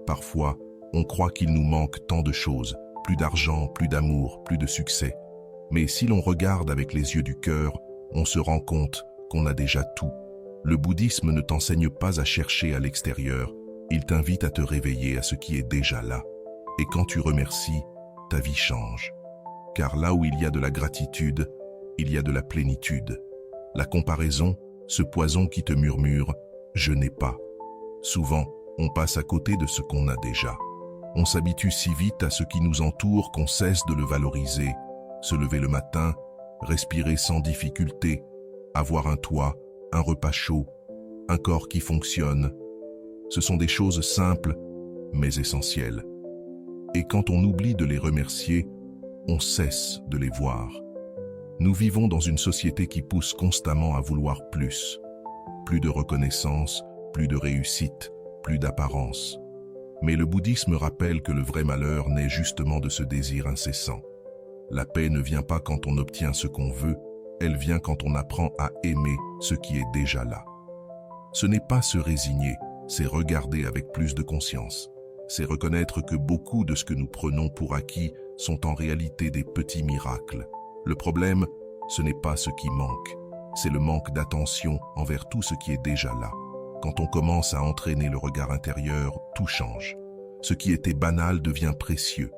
Parfois, on croit qu'il nous manque tant de choses, plus d'argent, plus d'amour, plus de succès. Mais si l'on regarde avec les yeux du cœur, on se rend compte qu'on a déjà tout. Le bouddhisme ne t'enseigne pas à chercher à l'extérieur, il t'invite à te réveiller à ce qui est déjà là. Et quand tu remercies, ta vie change. Car là où il y a de la gratitude, il y a de la plénitude. La comparaison, ce poison qui te murmure « je n'ai pas ». Souvent, on passe à côté de ce qu'on a déjà. On s'habitue si vite à ce qui nous entoure qu'on cesse de le valoriser. Se lever le matin, respirer sans difficulté, avoir un toit, un repas chaud, un corps qui fonctionne. Ce sont des choses simples, mais essentielles. Et quand on oublie de les remercier, on cesse de les voir. Nous vivons dans une société qui pousse constamment à vouloir plus. Plus de reconnaissance, plus de réussite, plus d'apparence. Mais le bouddhisme rappelle que le vrai malheur naît justement de ce désir incessant. La paix ne vient pas quand on obtient ce qu'on veut, elle vient quand on apprend à aimer ce qui est déjà là. Ce n'est pas se résigner, c'est regarder avec plus de conscience. C'est reconnaître que beaucoup de ce que nous prenons pour acquis sont en réalité des petits miracles. Le problème, ce n'est pas ce qui manque, c'est le manque d'attention envers tout ce qui est déjà là. Quand on commence à entraîner le regard intérieur, tout change. Ce qui était banal devient précieux.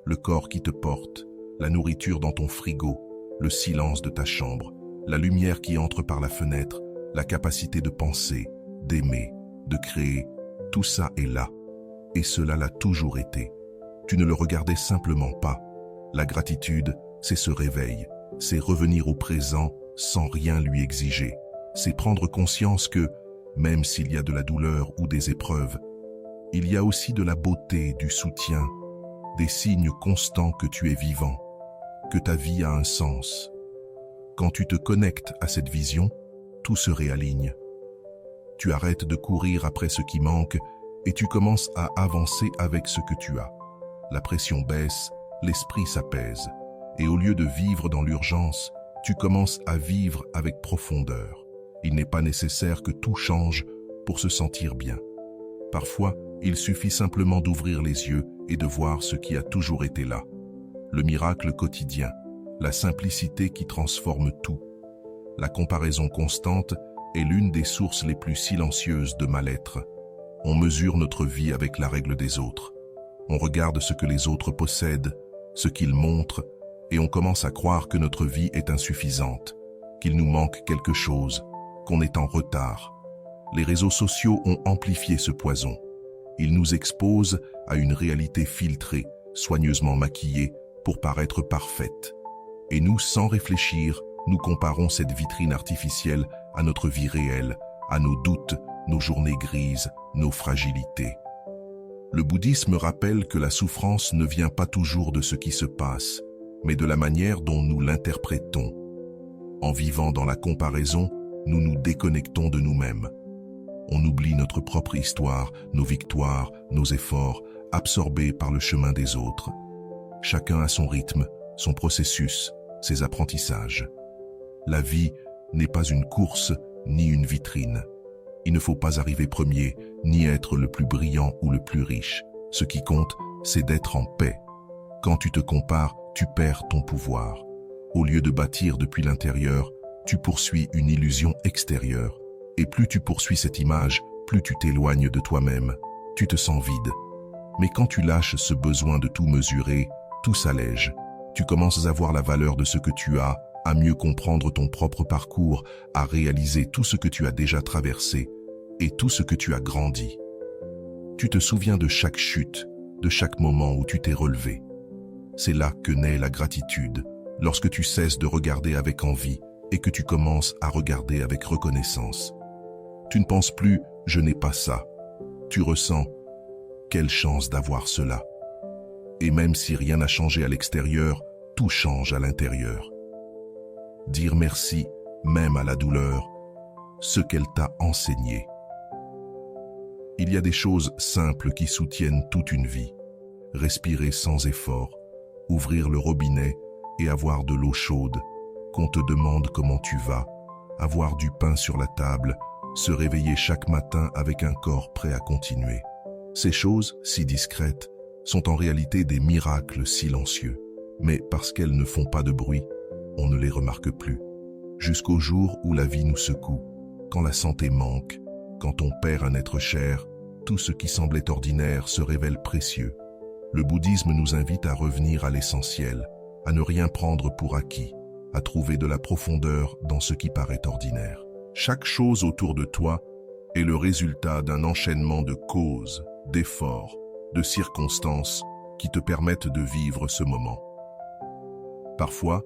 Le corps qui te porte, la nourriture dans ton frigo, le silence de ta chambre, la lumière qui entre par la fenêtre, la capacité de penser, d'aimer, de créer, tout ça est là. Et cela l'a toujours été. Tu ne le regardais simplement pas. La gratitude, c'est ce réveil, c'est revenir au présent sans rien lui exiger. C'est prendre conscience que, même s'il y a de la douleur ou des épreuves, il y a aussi de la beauté, du soutien, des signes constants que tu es vivant, que ta vie a un sens. Quand tu te connectes à cette vision, tout se réaligne. Tu arrêtes de courir après ce qui manque et tu commences à avancer avec ce que tu as. La pression baisse, l'esprit s'apaise. Et au lieu de vivre dans l'urgence, tu commences à vivre avec profondeur. Il n'est pas nécessaire que tout change pour se sentir bien. Parfois, il suffit simplement d'ouvrir les yeux et de voir ce qui a toujours été là. Le miracle quotidien, la simplicité qui transforme tout. La comparaison constante est l'une des sources les plus silencieuses de mal-être. On mesure notre vie avec la règle des autres. On regarde ce que les autres possèdent, ce qu'ils montrent, et on commence à croire que notre vie est insuffisante, qu'il nous manque quelque chose, qu'on est en retard. Les réseaux sociaux ont amplifié ce poison. Ils nous exposent à une réalité filtrée, soigneusement maquillée, pour paraître parfaite. Et nous, sans réfléchir, nous comparons cette vitrine artificielle à notre vie réelle, à nos doutes, nos journées grises, nos fragilités. Le bouddhisme rappelle que la souffrance ne vient pas toujours de ce qui se passe, mais de la manière dont nous l'interprétons. En vivant dans la comparaison, nous nous déconnectons de nous-mêmes. On oublie notre propre histoire, nos victoires, nos efforts, absorbés par le chemin des autres. Chacun a son rythme, son processus, ses apprentissages. La vie n'est pas une course ni une vitrine. Il ne faut pas arriver premier, ni être le plus brillant ou le plus riche. Ce qui compte, c'est d'être en paix. Quand tu te compares, tu perds ton pouvoir. Au lieu de bâtir depuis l'intérieur, tu poursuis une illusion extérieure. Et plus tu poursuis cette image, plus tu t'éloignes de toi-même. Tu te sens vide. Mais quand tu lâches ce besoin de tout mesurer, tout s'allège. Tu commences à voir la valeur de ce que tu as, à mieux comprendre ton propre parcours, à réaliser tout ce que tu as déjà traversé et tout ce que tu as grandi. Tu te souviens de chaque chute, de chaque moment où tu t'es relevé. C'est là que naît la gratitude, lorsque tu cesses de regarder avec envie et que tu commences à regarder avec reconnaissance. Tu ne penses plus « je n'ai pas ça ». Tu ressens « quelle chance d'avoir cela ». Et même si rien n'a changé à l'extérieur, tout change à l'intérieur. Dire merci, même à la douleur, ce qu'elle t'a enseigné. Il y a des choses simples qui soutiennent toute une vie. Respirer sans effort, ouvrir le robinet et avoir de l'eau chaude, qu'on te demande comment tu vas, avoir du pain sur la table, se réveiller chaque matin avec un corps prêt à continuer. Ces choses, si discrètes, sont en réalité des miracles silencieux. Mais parce qu'elles ne font pas de bruit, on ne les remarque plus. Jusqu'au jour où la vie nous secoue, quand la santé manque, quand on perd un être cher, tout ce qui semblait ordinaire se révèle précieux. Le bouddhisme nous invite à revenir à l'essentiel, à ne rien prendre pour acquis, à trouver de la profondeur dans ce qui paraît ordinaire. Chaque chose autour de toi est le résultat d'un enchaînement de causes, d'efforts, de circonstances qui te permettent de vivre ce moment. Parfois,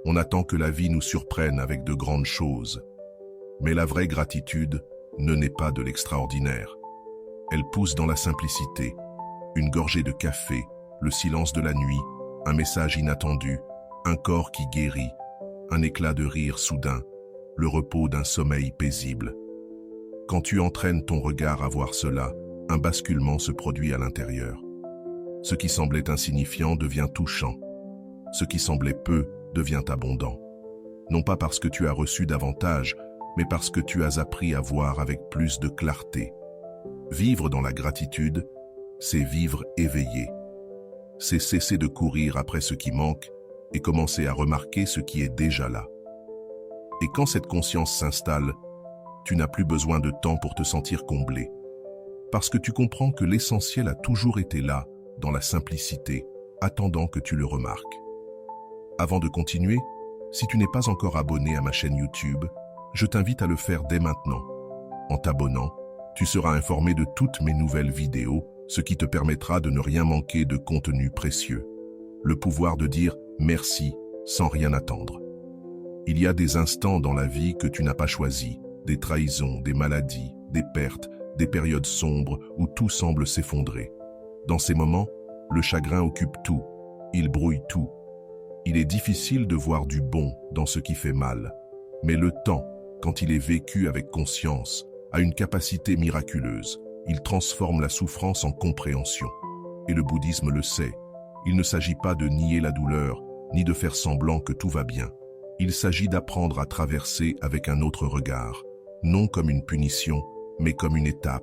on attend que la vie nous surprenne avec de grandes choses. Mais la vraie gratitude ne naît pas de l'extraordinaire. Elle pousse dans la simplicité, une gorgée de café, le silence de la nuit, un message inattendu, un corps qui guérit, un éclat de rire soudain, le repos d'un sommeil paisible. Quand tu entraînes ton regard à voir cela, un basculement se produit à l'intérieur. Ce qui semblait insignifiant devient touchant. Ce qui semblait peu devient abondant. Non pas parce que tu as reçu davantage, mais parce que tu as appris à voir avec plus de clarté. Vivre dans la gratitude, c'est vivre éveillé. C'est cesser de courir après ce qui manque et commencer à remarquer ce qui est déjà là. Et quand cette conscience s'installe, tu n'as plus besoin de temps pour te sentir comblé. Parce que tu comprends que l'essentiel a toujours été là, dans la simplicité, attendant que tu le remarques. Avant de continuer, si tu n'es pas encore abonné à ma chaîne YouTube, je t'invite à le faire dès maintenant. En t'abonnant, tu seras informé de toutes mes nouvelles vidéos, ce qui te permettra de ne rien manquer de contenu précieux. Le pouvoir de dire merci sans rien attendre. Il y a des instants dans la vie que tu n'as pas choisis, des trahisons, des maladies, des pertes, des périodes sombres où tout semble s'effondrer. Dans ces moments, le chagrin occupe tout, il brouille tout. Il est difficile de voir du bon dans ce qui fait mal, mais le temps, quand il est vécu avec conscience, a une capacité miraculeuse. Il transforme la souffrance en compréhension. Et le bouddhisme le sait. Il ne s'agit pas de nier la douleur, ni de faire semblant que tout va bien. Il s'agit d'apprendre à traverser avec un autre regard, non comme une punition, mais comme une étape,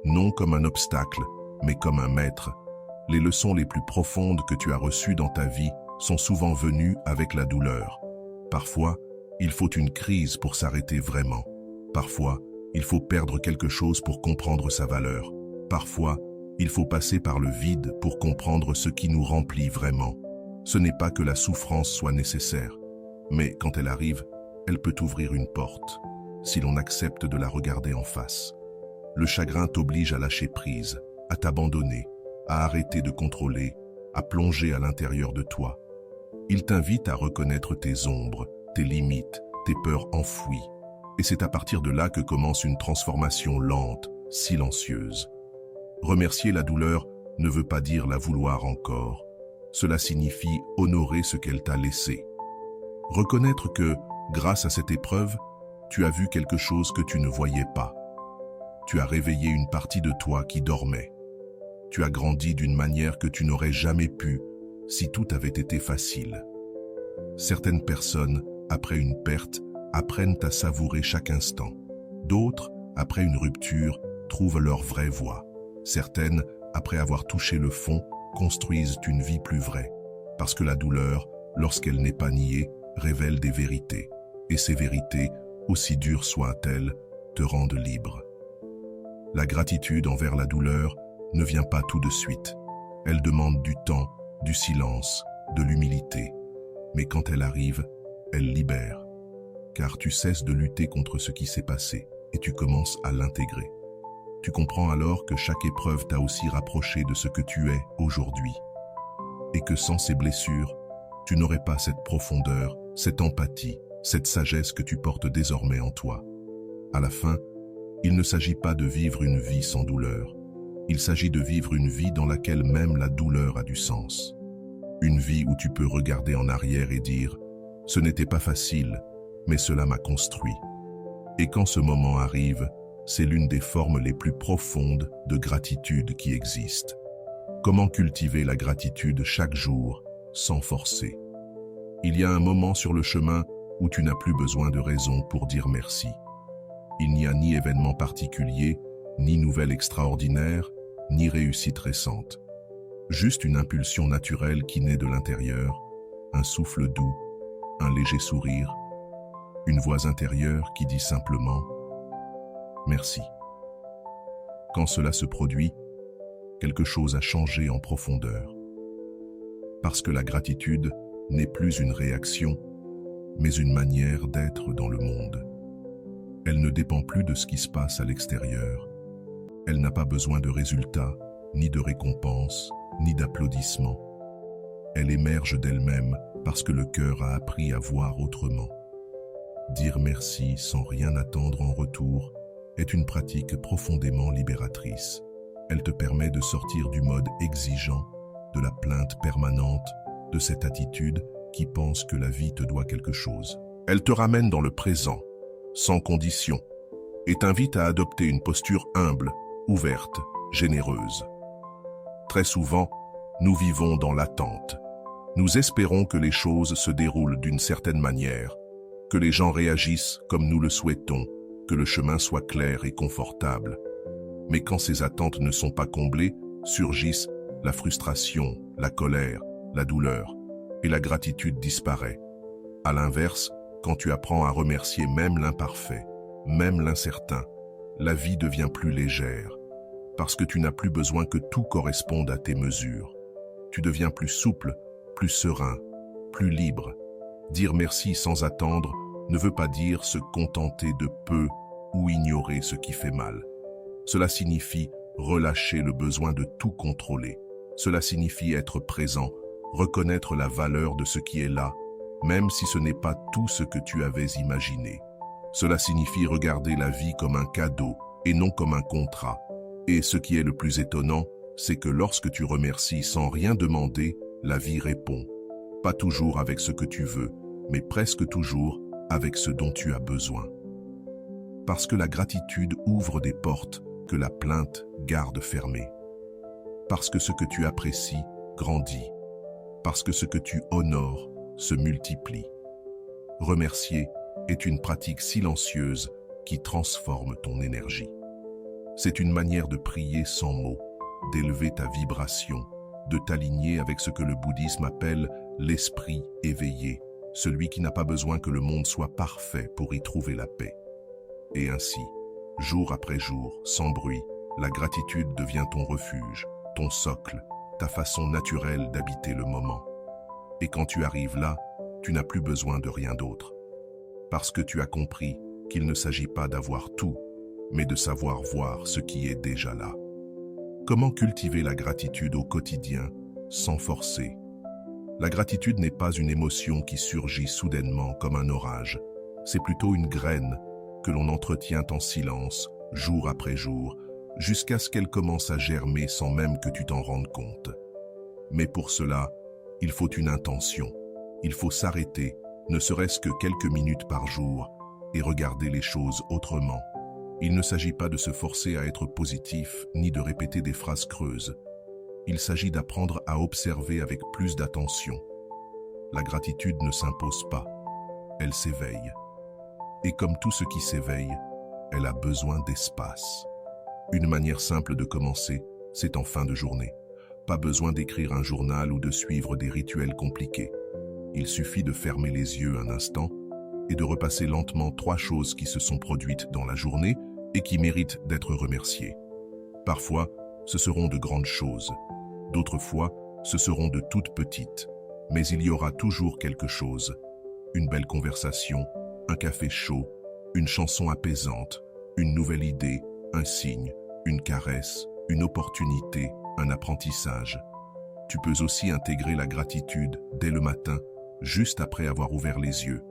non comme un obstacle, mais comme un maître. Les leçons les plus profondes que tu as reçues dans ta vie sont souvent venues avec la douleur. Parfois, il faut une crise pour s'arrêter vraiment. Parfois, il faut perdre quelque chose pour comprendre sa valeur. Parfois, il faut passer par le vide pour comprendre ce qui nous remplit vraiment. Ce n'est pas que la souffrance soit nécessaire, mais quand elle arrive, elle peut ouvrir une porte, si l'on accepte de la regarder en face. Le chagrin t'oblige à lâcher prise, à t'abandonner, à arrêter de contrôler, à plonger à l'intérieur de toi. Il t'invite à reconnaître tes ombres, tes limites, tes peurs enfouies. Et c'est à partir de là que commence une transformation lente, silencieuse. Remercier la douleur ne veut pas dire la vouloir encore. Cela signifie honorer ce qu'elle t'a laissé. Reconnaître que, grâce à cette épreuve, tu as vu quelque chose que tu ne voyais pas. Tu as réveillé une partie de toi qui dormait. Tu as grandi d'une manière que tu n'aurais jamais pu si tout avait été facile. Certaines personnes, après une perte, apprennent à savourer chaque instant. D'autres, après une rupture, trouvent leur vraie voie. Certaines, après avoir touché le fond, construisent une vie plus vraie. Parce que la douleur, lorsqu'elle n'est pas niée, révèle des vérités. Et ces vérités, aussi dures soient-elles, te rendent libre. La gratitude envers la douleur ne vient pas tout de suite. Elle demande du temps, du silence, de l'humilité. Mais quand elle arrive, elle libère. Car tu cesses de lutter contre ce qui s'est passé et tu commences à l'intégrer. Tu comprends alors que chaque épreuve t'a aussi rapproché de ce que tu es aujourd'hui. Et que sans ces blessures, tu n'aurais pas cette profondeur, cette empathie, cette sagesse que tu portes désormais en toi. À la fin, il ne s'agit pas de vivre une vie sans douleur. Il s'agit de vivre une vie dans laquelle même la douleur a du sens. Une vie où tu peux regarder en arrière et dire « Ce n'était pas facile, mais cela m'a construit. » Et quand ce moment arrive, c'est l'une des formes les plus profondes de gratitude qui existent. Comment cultiver la gratitude chaque jour, sans forcer? Il y a un moment sur le chemin où tu n'as plus besoin de raison pour dire merci. Il n'y a ni événement particulier, ni nouvelle extraordinaire, ni réussite récente. Juste une impulsion naturelle qui naît de l'intérieur, un souffle doux, un léger sourire, une voix intérieure qui dit simplement « Merci ». Quand cela se produit, quelque chose a changé en profondeur. Parce que la gratitude n'est plus une réaction, mais une manière d'être dans le monde. Elle ne dépend plus de ce qui se passe à l'extérieur. Elle n'a pas besoin de résultats, ni de récompenses, ni d'applaudissements. Elle émerge d'elle-même parce que le cœur a appris à voir autrement. Dire merci sans rien attendre en retour est une pratique profondément libératrice. Elle te permet de sortir du mode exigeant, de la plainte permanente, de cette attitude qui pense que la vie te doit quelque chose. Elle te ramène dans le présent, sans condition, et t'invite à adopter une posture humble, ouverte, généreuse. Très souvent, nous vivons dans l'attente. Nous espérons que les choses se déroulent d'une certaine manière, que les gens réagissent comme nous le souhaitons, que le chemin soit clair et confortable. Mais quand ces attentes ne sont pas comblées, surgissent la frustration, la colère, la douleur, et la gratitude disparaît. À l'inverse, quand tu apprends à remercier même l'imparfait, même l'incertain, la vie devient plus légère, parce que tu n'as plus besoin que tout corresponde à tes mesures. Tu deviens plus souple, plus serein, plus libre. Dire merci sans attendre ne veut pas dire se contenter de peu ou ignorer ce qui fait mal. Cela signifie relâcher le besoin de tout contrôler. Cela signifie être présent, reconnaître la valeur de ce qui est là, même si ce n'est pas tout ce que tu avais imaginé. Cela signifie regarder la vie comme un cadeau et non comme un contrat. Et ce qui est le plus étonnant, c'est que lorsque tu remercies sans rien demander, la vie répond. Pas toujours avec ce que tu veux, mais presque toujours avec ce dont tu as besoin. Parce que la gratitude ouvre des portes que la plainte garde fermées. Parce que ce que tu apprécies grandit. Parce que ce que tu honores se multiplie. Remercier est une pratique silencieuse qui transforme ton énergie. C'est une manière de prier sans mots, d'élever ta vibration, de t'aligner avec ce que le bouddhisme appelle l'esprit éveillé, celui qui n'a pas besoin que le monde soit parfait pour y trouver la paix. Et ainsi, jour après jour, sans bruit, la gratitude devient ton refuge, ton socle, ta façon naturelle d'habiter le moment. Et quand tu arrives là, tu n'as plus besoin de rien d'autre. Parce que tu as compris qu'il ne s'agit pas d'avoir tout, mais de savoir voir ce qui est déjà là. Comment cultiver la gratitude au quotidien, sans forcer? La gratitude n'est pas une émotion qui surgit soudainement comme un orage. C'est plutôt une graine que l'on entretient en silence, jour après jour, jusqu'à ce qu'elle commence à germer sans même que tu t'en rendes compte. Mais pour cela, il faut une intention. Il faut s'arrêter, ne serait-ce que quelques minutes par jour, et regarder les choses autrement. Il ne s'agit pas de se forcer à être positif, ni de répéter des phrases creuses. Il s'agit d'apprendre à observer avec plus d'attention. La gratitude ne s'impose pas, elle s'éveille. Et comme tout ce qui s'éveille, elle a besoin d'espace. Une manière simple de commencer, c'est en fin de journée. Pas besoin d'écrire un journal ou de suivre des rituels compliqués. Il suffit de fermer les yeux un instant et de repasser lentement 3 choses qui se sont produites dans la journée et qui méritent d'être remerciées. Parfois, ce seront de grandes choses. D'autres fois, ce seront de toutes petites. Mais il y aura toujours quelque chose. Une belle conversation, un café chaud, une chanson apaisante, une nouvelle idée, un signe, une caresse, une opportunité, un apprentissage. Tu peux aussi intégrer la gratitude dès le matin, juste après avoir ouvert les yeux,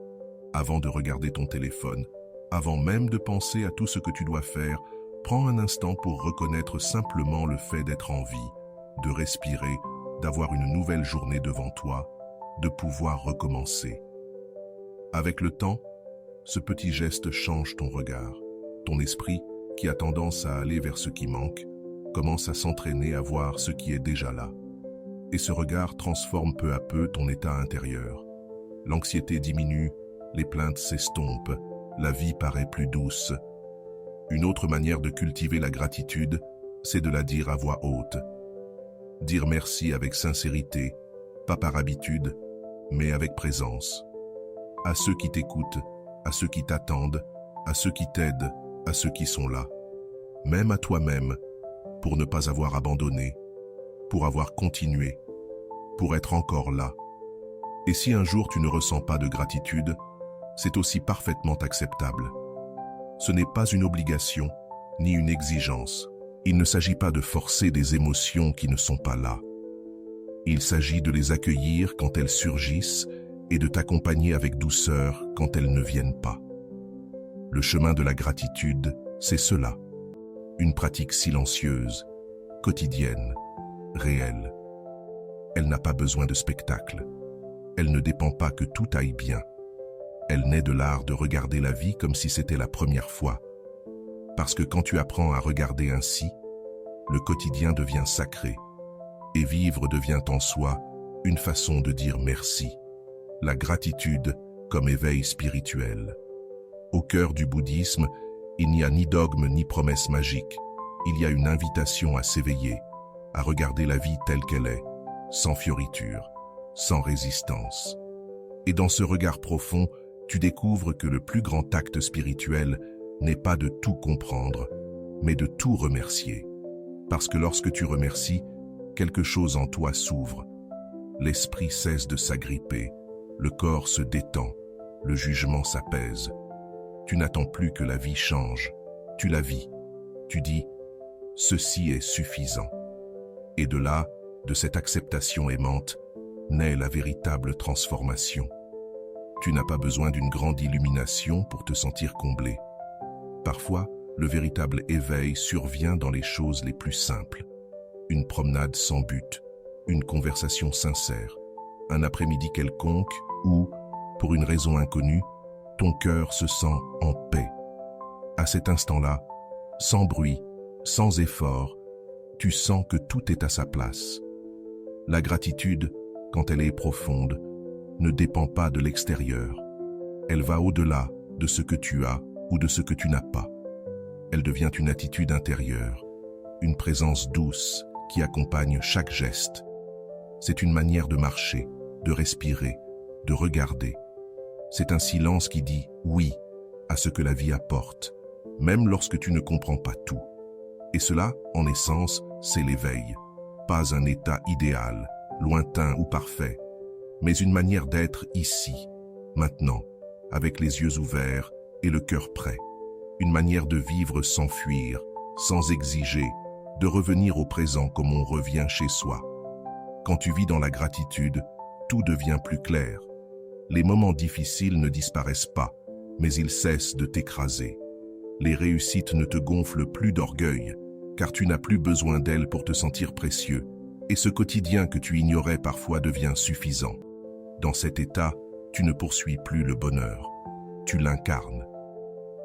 avant de regarder ton téléphone, avant même de penser à tout ce que tu dois faire. Prends un instant pour reconnaître simplement le fait d'être en vie, de respirer, d'avoir une nouvelle journée devant toi, de pouvoir recommencer. Avec le temps, ce petit geste change ton regard. Ton esprit, qui a tendance à aller vers ce qui manque, commence à s'entraîner à voir ce qui est déjà là. Et ce regard transforme peu à peu ton état intérieur. L'anxiété diminue, les plaintes s'estompent, la vie paraît plus douce. Une autre manière de cultiver la gratitude, c'est de la dire à voix haute. Dire merci avec sincérité, pas par habitude, mais avec présence. À ceux qui t'écoutent, à ceux qui t'attendent, à ceux qui t'aident, à ceux qui sont là. Même à toi-même, pour ne pas avoir abandonné, pour avoir continué, pour être encore là. Et si un jour tu ne ressens pas de gratitude, c'est aussi parfaitement acceptable. Ce n'est pas une obligation, ni une exigence. Il ne s'agit pas de forcer des émotions qui ne sont pas là. Il s'agit de les accueillir quand elles surgissent et de t'accompagner avec douceur quand elles ne viennent pas. Le chemin de la gratitude, c'est cela. Une pratique silencieuse, quotidienne, réelle. Elle n'a pas besoin de spectacle. Elle ne dépend pas que tout aille bien. Elle naît de l'art de regarder la vie comme si c'était la première fois. Parce que quand tu apprends à regarder ainsi, le quotidien devient sacré. Et vivre devient en soi une façon de dire merci. La gratitude comme éveil spirituel. Au cœur du bouddhisme, il n'y a ni dogme ni promesse magique. Il y a une invitation à s'éveiller, à regarder la vie telle qu'elle est, sans fioriture, sans résistance. Et dans ce regard profond, tu découvres que le plus grand acte spirituel n'est pas de tout comprendre, mais de tout remercier. Parce que lorsque tu remercies, quelque chose en toi s'ouvre. L'esprit cesse de s'agripper, le corps se détend, le jugement s'apaise. Tu n'attends plus que la vie change, tu la vis. Tu dis « ceci est suffisant ». Et de là, de cette acceptation aimante, naît la véritable transformation. Tu n'as pas besoin d'une grande illumination pour te sentir comblé. Parfois, le véritable éveil survient dans les choses les plus simples. Une promenade sans but, une conversation sincère, un après-midi quelconque où, pour une raison inconnue, ton cœur se sent en paix. À cet instant-là, sans bruit, sans effort, tu sens que tout est à sa place. La gratitude, quand elle est profonde, ne dépend pas de l'extérieur. Elle va au-delà de ce que tu as ou de ce que tu n'as pas. Elle devient une attitude intérieure, une présence douce qui accompagne chaque geste. C'est une manière de marcher, de respirer, de regarder. C'est un silence qui dit « oui » à ce que la vie apporte, même lorsque tu ne comprends pas tout. Et cela, en essence, c'est l'éveil. Pas un état idéal, lointain ou parfait, mais une manière d'être ici, maintenant, avec les yeux ouverts et le cœur prêt. Une manière de vivre sans fuir, sans exiger, de revenir au présent comme on revient chez soi. Quand tu vis dans la gratitude, tout devient plus clair. Les moments difficiles ne disparaissent pas, mais ils cessent de t'écraser. Les réussites ne te gonflent plus d'orgueil, car tu n'as plus besoin d'elles pour te sentir précieux, et ce quotidien que tu ignorais parfois devient suffisant. Dans cet état, tu ne poursuis plus le bonheur, tu l'incarnes.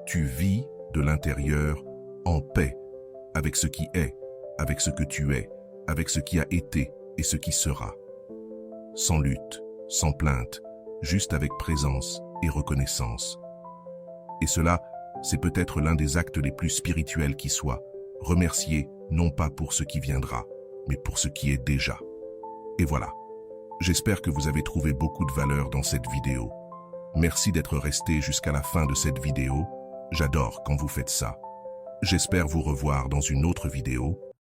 Tu vis de l'intérieur en paix, avec ce qui est, avec ce que tu es, avec ce qui a été et ce qui sera. Sans lutte, sans plainte, juste avec présence et reconnaissance. Et cela, c'est peut-être l'un des actes les plus spirituels qui soient, remercier non pas pour ce qui viendra, mais pour ce qui est déjà. Et voilà. J'espère que vous avez trouvé beaucoup de valeur dans cette vidéo. Merci d'être resté jusqu'à la fin de cette vidéo. J'adore quand vous faites ça. J'espère vous revoir dans une autre vidéo.